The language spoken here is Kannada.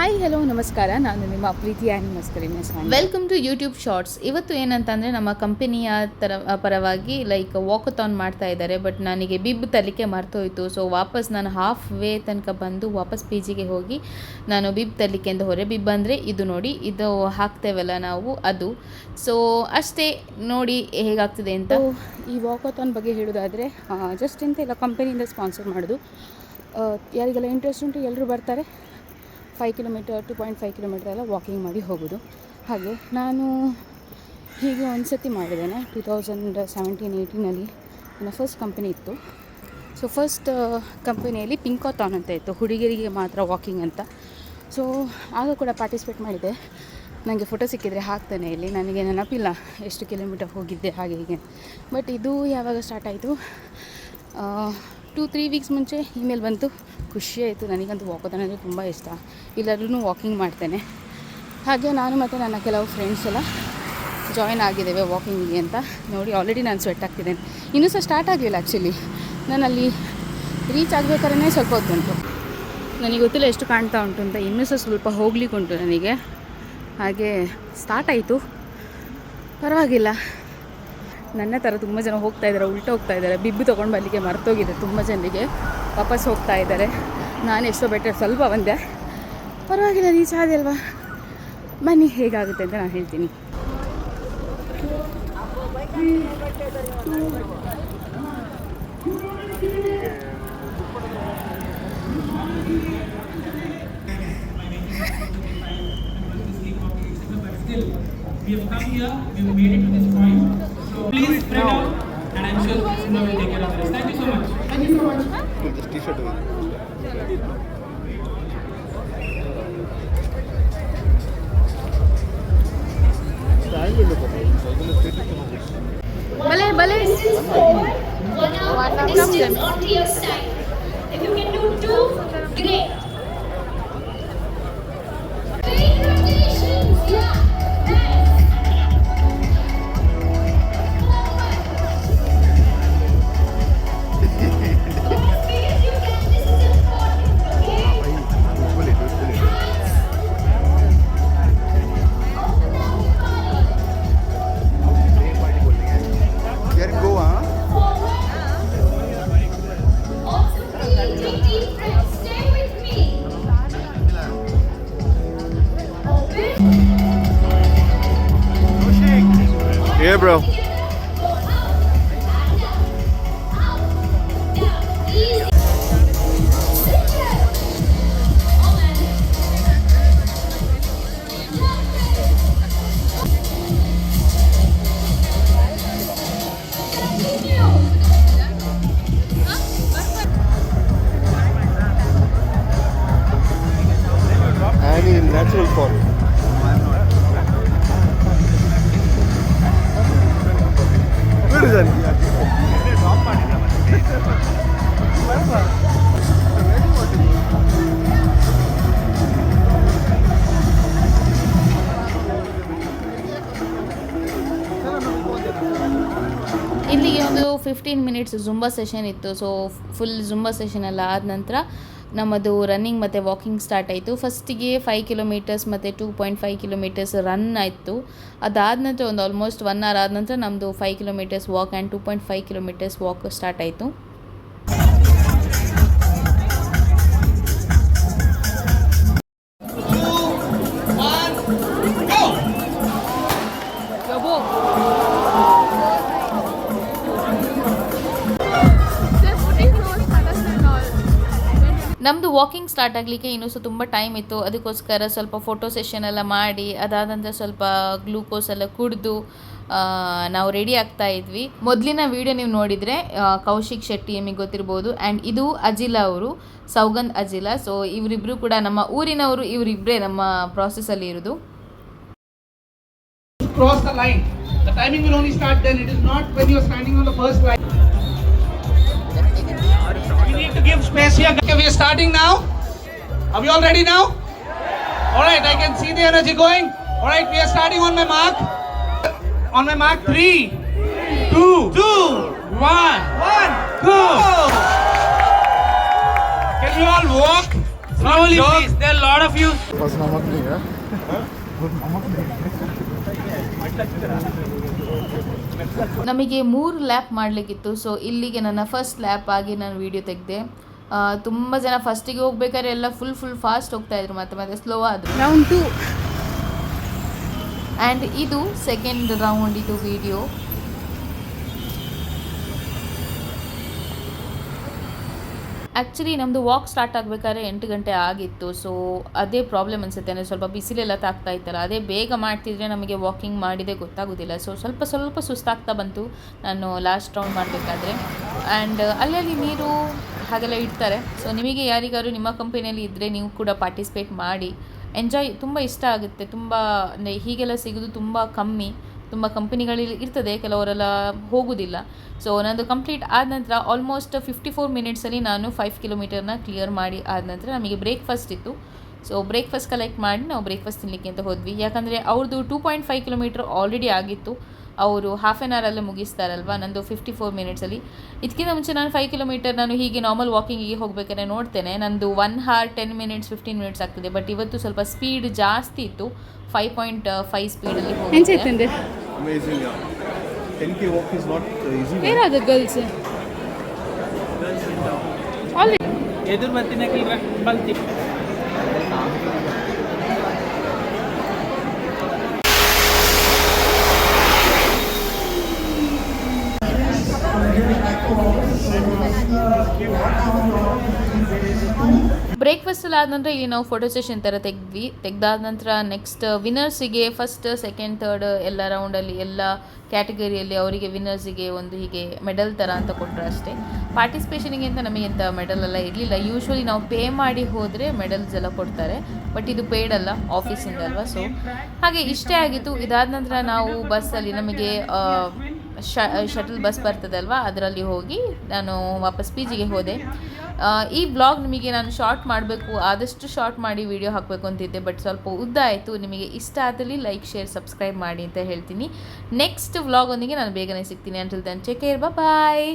ಹಾಯ್ ಹಲೋ ನಮಸ್ಕಾರ, ನಾನು ನಿಮ್ಮ ಪ್ರೀತಿಯ ನಮಸ್ಕಾರ. Welcome to YouTube Shorts. ಇವತ್ತು ಏನಂತಂದರೆ ನಮ್ಮ ಕಂಪನಿಯ ಪರವಾಗಿ ವಾಕಥಾನ್ ಮಾಡ್ತಾ ಇದ್ದಾರೆ. ಬಟ್ ನನಗೆ ಬಿಬ್ ತರಲಿಕ್ಕೆ ಮರ್ತೋಯ್ತು. ಸೊ ವಾಪಸ್ ನಾನು ಹಾಫ್ ವೇ ತನಕ ಬಂದು ವಾಪಸ್ ಪಿ ಜಿಗೆ ಹೋಗಿ ನಾನು ಬಿಬ್ ತರಲಿಕ್ಕೆ ಅಂತ ಹೊರೆ. ಬಿಬ್ ಅಂದರೆ ಇದು ನೋಡಿ, ಇದು ಹಾಕ್ತೇವಲ್ಲ ನಾವು, ಅದು. ಸೊ ಅಷ್ಟೇ, ನೋಡಿ ಹೇಗಾಗ್ತದೆ ಅಂತ. ಈ ವಾಕಥಾನ್ ಬಗ್ಗೆ ಹೇಳೋದಾದರೆ ಜಸ್ಟ್ ಎಂತ ಇಲ್ಲ, ಕಂಪನಿಯಿಂದ ಸ್ಪಾನ್ಸರ್ ಮಾಡೋದು. ಯಾರಿಗೆಲ್ಲ ಇಂಟ್ರೆಸ್ಟ್ ಉಂಟು ಎಲ್ಲರೂ ಬರ್ತಾರೆ. 5 ಕಿಲೋಮೀಟರ್ 2.5 ಕಿಲೋಮೀಟರ್ ಎಲ್ಲ ವಾಕಿಂಗ್ ಮಾಡಿ ಹೋಗೋದು. ಹಾಗೆ ನಾನು ಹೀಗೆ ಒಂದು ಸತಿ ಮಾಡಿದ್ದೇನೆ. 2017-18ನಲ್ಲಿ ನನ್ನ ಫಸ್ಟ್ ಕಂಪನಿ ಇತ್ತು. ಸೊ ಫಸ್ಟ್ ಕಂಪನಿಯಲ್ಲಿ ಪಿಂಕಾಥಾನ್ ಅಂತ ಇತ್ತು, ಹುಡುಗಿಯರಿಗೆ ಮಾತ್ರ ವಾಕಿಂಗ್ ಅಂತ. ಸೊ ಆಗ ಕೂಡ ಪಾರ್ಟಿಸಿಪೇಟ್ ಮಾಡಿದ್ದೆ. ನನಗೆ ಫೋಟೋ ಸಿಕ್ಕಿದರೆ ಹಾಕ್ತಾನೆ ಇಲ್ಲಿ, ನನಗೆ ನೆನಪಿಲ್ಲ ಎಷ್ಟು ಕಿಲೋಮೀಟರ್ ಹೋಗಿದ್ದೆ ಹಾಗೆ ಹೀಗೆ. ಬಟ್ ಇದು ಯಾವಾಗ ಸ್ಟಾರ್ಟ್ ಆಯಿತು, 2-3 ವೀಕ್ಸ್ ಮುಂಚೆ ಇಮೇಲ್ ಬಂತು. ಖುಷಿ ಆಯಿತು. ನನಗಂತೂ ವಾಕಥಾನ್ ಅಂದರೆ ತುಂಬ ಇಷ್ಟ. ಎಲ್ಲರೂ ವಾಕಿಂಗ್ ಮಾಡ್ತೇನೆ. ಹಾಗೆ ನಾನು ಮತ್ತು ನನ್ನ ಕೆಲವು ಫ್ರೆಂಡ್ಸ್ ಎಲ್ಲ ಜಾಯ್ನ್ ಆಗಿದ್ದೇವೆ ವಾಕಿಂಗಿಗೆ ಅಂತ. ನೋಡಿ ಆಲ್ರೆಡಿ ನಾನು ಸ್ವೆಟ್ ಆಗ್ತಿದ್ದೇನೆ. ಇನ್ನೂ ಸಹ ಸ್ಟಾರ್ಟ್ ಆಗಲಿಲ್ಲ ಆ್ಯಕ್ಚುಲಿ. ನಾನಲ್ಲಿ ರೀಚ್ ಆಗಬೇಕಾದ್ರೆ ಸ್ವಲ್ಪ ಹೊತ್ತು ಉಂಟು. ನನಗೆ ಗೊತ್ತಿಲ್ಲ ಎಷ್ಟು ಕಾಣ್ತಾ ಉಂಟು ಅಂತ. ಇನ್ನೂ ಸಹ ಸ್ವಲ್ಪ ಹೋಗ್ಲಿಕ್ಕೆ ಉಂಟು ನನಗೆ. ಹಾಗೆ ಸ್ಟಾರ್ಟ್ ಆಯಿತು, ಪರವಾಗಿಲ್ಲ. ನನ್ನ ಥರ ತುಂಬ ಜನ ಹೋಗ್ತಾ ಇದ್ದಾರೆ, ಉಲ್ಟಾ ಹೋಗ್ತಾ ಇದ್ದಾರೆ. ಬಿಬ್ಬು ತೊಗೊಂಡು ಬರಲಿಕ್ಕೆ ಮರ್ತೋಗಿದೆ ತುಂಬ ಜನರಿಗೆ, ವಾಪಸ್ ಹೋಗ್ತಾ ಇದ್ದಾರೆ. ನಾನು ಎಷ್ಟೋ ಬೆಟರ್ ಸ್ವಲ್ಪ ಬಂದೆ, ಪರವಾಗಿಲ್ಲ, ರೀಚ್ ಆದೆ ಅಲ್ವಾ. ಬನ್ನಿ ಹೇಗಾಗುತ್ತೆ ಅಂತ ನಾನು ಹೇಳ್ತೀನಿ. We have come here, we have made it to this point. So please spread out, and I'm sure Simba will take care of this. Thank you so much. Thank you so much. Just t-shirt with Bale, bale. Distance onto your side. If you can do 2, great. Great rotations, yeah. Yeah, bro. And in natural form. ಇಲ್ಲಿಗೆ ಒಂದು 15 ಮಿನಿಟ್ಸ್ ಜುಂಬಾ ಸೆಷನ್ ಇತ್ತು. ಸೊ ಫುಲ್ ಜುಂಬಾ ಸೆಷನ್ ಎಲ್ಲ ಆದ ನಂತರ ನಮ್ಮದು ರನ್ನಿಂಗ್ ಮತ್ತು ವಾಕಿಂಗ್ ಸ್ಟಾರ್ಟ್ ಆಯಿತು. ಫಸ್ಟಿಗೆ 5 ಕಿಲೋಮೀಟರ್ಸ್ ಮತ್ತು 2.5 ಕಿಲೋಮೀಟರ್ಸ್ ರನ್ ಆಯಿತು. ಅದಾದ ನಂತರ ಒಂದು ಆಲ್ಮೋಸ್ಟ್ 1 ಅವರ್ ಆದ ನಂತರ ನಮ್ಮದು 5 kilometers walk and 2.5 kilometers walk start ಆಯಿತು. ನಮ್ಮದು ವಾಕಿಂಗ್ ಸ್ಟಾರ್ಟ್ ಆಗಲಿಕ್ಕೆ ಇನ್ನೂ ಸಹ ತುಂಬ ಟೈಮ್ ಇತ್ತು. ಅದಕ್ಕೋಸ್ಕರ ಸ್ವಲ್ಪ ಫೋಟೋ ಸೆಷನ್ ಎಲ್ಲ ಮಾಡಿ, ಅದಾದ ನಂತರ ಸ್ವಲ್ಪ ಗ್ಲೂಕೋಸ್ ಎಲ್ಲ ಕುಡಿದು ನಾವು ರೆಡಿ ಆಗ್ತಾ ಇದ್ವಿ. ಮೊದಲಿನ ವಿಡಿಯೋ ನೀವು ನೋಡಿದರೆ ಕೌಶಿಕ್ ಶೆಟ್ಟಿ ನಿಮಗೆ ಗೊತ್ತಿರ್ಬೋದು. ಆ್ಯಂಡ್ ಇದು ಅಜಿಲಾ ಅವರು, ಸೌಗಂಧ್ ಅಜಿಲಾ. ಸೊ ಇವರಿಬ್ಬರು ಕೂಡ ನಮ್ಮ ಊರಿನವರು. ಇವರಿಬ್ಬರೇ ನಮ್ಮ ಪ್ರಾಸೆಸ್ಸಲ್ಲಿ ಇರೋದು. Cross the line. The timing will only start then. It is not when you are standing on the first line. We need to give space here. Okay, we are starting now. Are we all ready now? All right, I can see the energy going. All right, we are starting on my mark. On my mark, 3, 2, 1, go! Can you all walk Slowly, please. There are a lot of you. ನಮಗೆ 3 ಲ್ಯಾಪ್ ಮಾಡಲಿಕ್ಕಿತ್ತು. ಸೊ ಇಲ್ಲಿಗೆ ನನ್ನ ಫಸ್ಟ್ ಲ್ಯಾಪ್ ಆಗಿ ನಾನು ವಿಡಿಯೋ ತೆಗೆದೆ. ತುಂಬ ಜನ ಫಸ್ಟಿಗೆ ಹೋಗ್ಬೇಕಾದ್ರೆ ಎಲ್ಲ ಫುಲ್ ಫಾಸ್ಟ್ ಹೋಗ್ತಾ ಇದ್ರು, ಮತ್ತೆ ಸ್ಲೋ ಆದರು. ರೌಂಡ್ 2. ಆ್ಯಂಡ್ ಇದು ಸೆಕೆಂಡ್ ರೌಂಡ್ ಇದು ವಿಡಿಯೋ. ಆ್ಯಕ್ಚುಲಿ ನಮ್ಮದು ವಾಕ್ ಸ್ಟಾರ್ಟ್ ಆಗಬೇಕಾದ್ರೆ 8 ಗಂಟೆ ಆಗಿತ್ತು. ಸೊ ಅದೇ ಪ್ರಾಬ್ಲಮ್ ಅನಿಸುತ್ತೆ, ಅಂದರೆ ಸ್ವಲ್ಪ ಬಿಸಿಲೆಲ್ಲ ತಾಗ್ತಾ ಇತ್ತಲ್ಲ, ಅದೇ ಬೇಗ ಮಾಡ್ತಿದ್ರೆ ನಮಗೆ ವಾಕಿಂಗ್ ಮಾಡಿದೆ ಗೊತ್ತಾಗೋದಿಲ್ಲ. ಸೊ ಸ್ವಲ್ಪ ಸುಸ್ತಾಗ್ತಾ ಬಂತು ನಾನು ಲಾಸ್ಟ್ ರೌಂಡ್ ಮಾಡಬೇಕಾದ್ರೆ. ಆ್ಯಂಡ್ ಅಲ್ಲಲ್ಲಿ ನೀರು ಹಾಗೆಲ್ಲ ಇಡ್ತಾರೆ. ಸೊ ನಿಮಗೆ ಯಾರಿಗಾದ್ರು ನಿಮ್ಮ ಕಂಪನಿಯಲ್ಲಿ ಇದ್ದರೆ ನೀವು ಕೂಡ ಪಾರ್ಟಿಸಿಪೇಟ್ ಮಾಡಿ, ಎಂಜಾಯ್. ತುಂಬ ಇಷ್ಟ ಆಗುತ್ತೆ. ತುಂಬ ಅಂದರೆ ಹೀಗೆಲ್ಲ ಸಿಗೋದು ತುಂಬ ಕಮ್ಮಿ. ತುಂಬ ಕಂಪನಿಗಳಲ್ಲಿ ಇರ್ತದೆ, ಕೆಲವರೆಲ್ಲ ಹೋಗೋದಿಲ್ಲ. ಸೊ ನಂದು ಕಂಪ್ಲೀಟ್ ಆದ ನಂತರ ಆಲ್ಮೋಸ್ಟ್ 54 ಮಿನಿಟ್ಸಲ್ಲಿ ನಾನು 5 ಕಿಲೋಮೀಟರ್ನ ಕ್ಲಿಯರ್ ಮಾಡಿ ಆದ ನಂತರ ನಮಗೆ ಬ್ರೇಕ್ಫಾಸ್ಟ್ ಇತ್ತು. ಸೊ ಬ್ರೇಕ್ಫಾಸ್ಟ್ ಕಲೆಕ್ಟ್ ಮಾಡಿ ನಾವು ಬ್ರೇಕ್ಫಾಸ್ಟ್ ತಿನ್ನಲಿಕ್ಕೆ ಅಂತ ಹೋದ್ವಿ. ಯಾಕಂದರೆ ಅವ್ರದ್ದು 2.5 ಕಿಲೋಮೀಟರ್ ಆಲ್ರೆಡಿ ಆಗಿತ್ತು. ಅವರು ಹಾಫ್ ಆನ್ ಅವರಲ್ಲೇ ಮುಗಿಸ್ತಾರಲ್ವ, ನಂದು 54 ಮಿನಿಟ್ಸಲ್ಲಿ. ಇದಕ್ಕಿಂತ ಮುಂಚೆ ನಾನು 5 ಕಿಲೋಮೀಟರ್ ನಾನು ಹೀಗೆ ನಾರ್ಮಲ್ ವಾಕಿಂಗಿಗೆ ಹೋಗಬೇಕಾದ್ರೆ ನೋಡ್ತೇನೆ, ನಂದು 1 hour 10 minutes 15 minutes ಆಗ್ತದೆ. ಬಟ್ ಇವತ್ತು ಸ್ವಲ್ಪ ಸ್ಪೀಡ್ ಜಾಸ್ತಿ ಇತ್ತು, 5.5 ಸ್ಪೀಡಲ್ಲಿ ಹೋಗಿದೆ. ಎಂಚೈತಂದ್ರೆ Amazing. 10K walk is not easy. Where are the girls? ಎದುರು ಬರ್ತೀನಿ ಬಂತಿ. ಬ್ರೇಕ್ಫಾಸ್ಟ್ ಎಲ್ಲ ಆದ ನಂತರ ಇಲ್ಲಿ ನಾವು ಫೋಟೋ ಸೆಷನ್ ಥರ ತೆಗ್ದಾದ ನಂತರ ನೆಕ್ಸ್ಟ್ ವಿನ್ನರ್ಸಿಗೆ ಫಸ್ಟ್ ಸೆಕೆಂಡ್ ಥರ್ಡ್ ಎಲ್ಲ ರೌಂಡಲ್ಲಿ ಎಲ್ಲ ಕ್ಯಾಟಗರಿಯಲ್ಲಿ ಅವರಿಗೆ ವಿನ್ನರ್ಸಿಗೆ ಒಂದು ಹೀಗೆ ಮೆಡಲ್ ಥರ ಅಂತ ಕೊಟ್ಟರು ಅಷ್ಟೇ. ಪಾರ್ಟಿಸಿಪೇಷನಿಗೆ ಅಂತ ನಮಗೆಂಥ ಮೆಡಲ್ ಎಲ್ಲ ಇರಲಿಲ್ಲ. ಯೂಶ್ವಲಿ ನಾವು ಪೇ ಮಾಡಿ ಹೋದರೆ ಮೆಡಲ್ಸ್ ಎಲ್ಲ ಕೊಡ್ತಾರೆ, ಬಟ್ ಇದು ಪೇಯ್ಡ್ ಅಲ್ಲ, ಆಫೀಸಿಂದ ಅಲ್ವಾ. ಸೊ ಹಾಗೆ ಇಷ್ಟೇ ಆಗಿತ್ತು. ಇದಾದ ನಂತರ ನಾವು ಬಸ್ಸಲ್ಲಿ ನಮಗೆ ಶಟಲ್ ಬಸ್ ಬರ್ತದಲ್ವಾ, ಅದರಲ್ಲಿ ಹೋಗಿ ನಾನು ವಾಪಸ್ PGಗೆ ಹೋದೆ. ಈ ಬ್ಲಾಗ್ ನಿಮಗೆ ನಾನು ಶಾರ್ಟ್ ಮಾಡಬೇಕು, ಆದಷ್ಟು ಶಾರ್ಟ್ ಮಾಡಿ ವಿಡಿಯೋ ಹಾಕಬೇಕು ಅಂತಿದ್ದೆ, ಬಟ್ ಸ್ವಲ್ಪ ಉದ್ದ ಆಯಿತು. ನಿಮಗೆ ಇಷ್ಟ ಆದಲ್ಲಿ ಲೈಕ್ ಶೇರ್ ಸಬ್ಸ್ಕ್ರೈಬ್ ಮಾಡಿ ಅಂತ ಹೇಳ್ತೀನಿ. ನೆಕ್ಸ್ಟ್ ವ್ಲಾಗ್ ಒಂದಿಗೆ ನಾನು ಬೇಗನೆ ಸಿಗ್ತೀನಿ. ಅಂಟಿಲ್ ದೆನ್ ಟೇಕ್ ಕೇರ್, ಬಾಯ್.